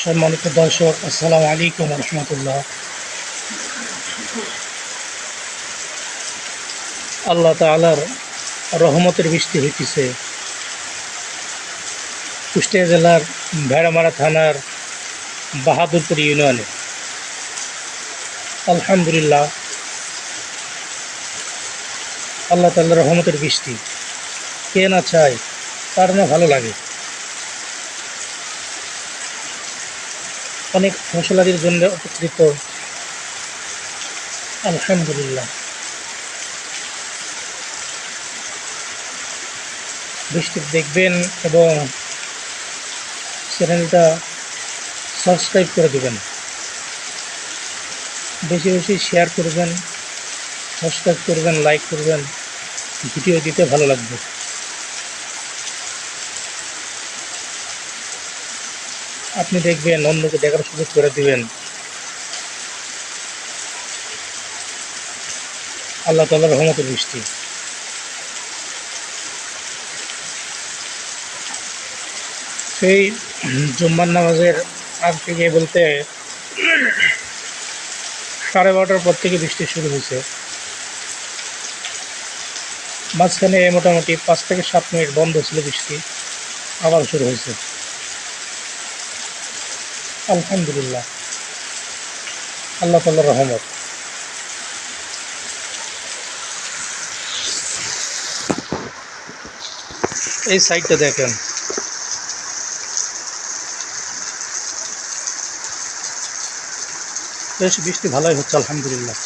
সম্মানিত দর্শক, আসসালামু আলাইকুম রহমতুল্লাহ। আল্লাহ তাআলার রহমতের বৃষ্টি হইতেছে কুষ্টিয়া জেলার ভেড়ামারা থানার বাহাদুরপুর ইউনিয়নে। আলহামদুলিল্লাহ, আল্লাহ তাআলার রহমতের বৃষ্টি কে না চায়, তার না ভালো লাগে। অনেক ফসলাদির জন্য উপকৃত। আলহামদুলিল্লাহ, বৃষ্টি দেখবেন এবং চ্যানেলটা সাবস্ক্রাইব করে দেবেন, বেশি বেশি শেয়ার করবেন, সাবস্ক্রাইব করবেন, লাইক করবেন, ভিডিও দিতে ভালো লাগবে। আপনি দেখবেন, অন্যকে দেখার সুযোগ করে দিবেন। আল্লাহ তাআলার রহমতের বৃষ্টি। সেই জুম্মার নামাজের আগ থেকে বলতে 12:30টার পর থেকে বৃষ্টি শুরু হয়েছে। মাঝখানে মোটামুটি 5 থেকে 7 মিনিট বন্ধ ছিল বৃষ্টি, আবার শুরু হয়েছে। আলহামদুলিল্লাহ, আল্লাহ তাআলার রহমত। এই সাইডটা দেখেন, বেশ বৃষ্টি ভালোই হচ্ছে আলহামদুলিল্লাহ।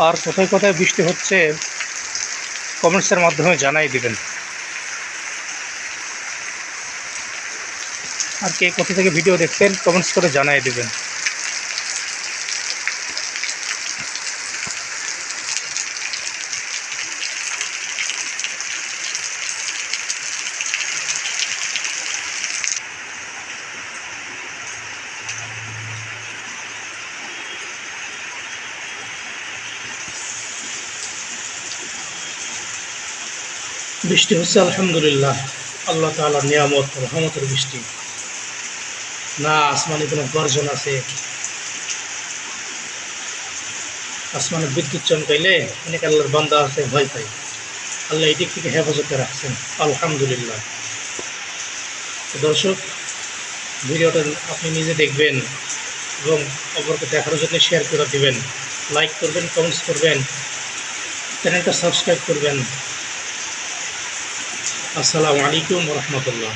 আর কোথায় কোথায় বৃষ্টি হচ্ছে কমেন্টসের মাধ্যমে জানাই দিবেন। আর কে কোথা থেকে ভিডিও দেখছেন কমেন্টস করে জানাই দিবেন। বৃষ্টি হচ্ছে আলহামদুলিল্লাহ, আল্লাহ তাআলার নিয়ামত, রহমতের বৃষ্টি। না আসমানে কোনো গর্জন আছে, আসমানে বিদ্যুৎ চমকাইলে অনেক আল্লাহর বান্দা আছে ভয় পাই। আল্লাহ এই দিক থেকে হেফাজতে রাখছেন আলহামদুলিল্লাহ। দর্শক, ভিডিওটা আপনি নিজে দেখবেন এবং অপরকে দেখার জন্য শেয়ার করে দিবেন, লাইক করবেন, কমেন্টস করবেন, চ্যানেলটা সাবস্ক্রাইব করবেন। আসসালামু আলাইকুম রহমতুল্লাহ।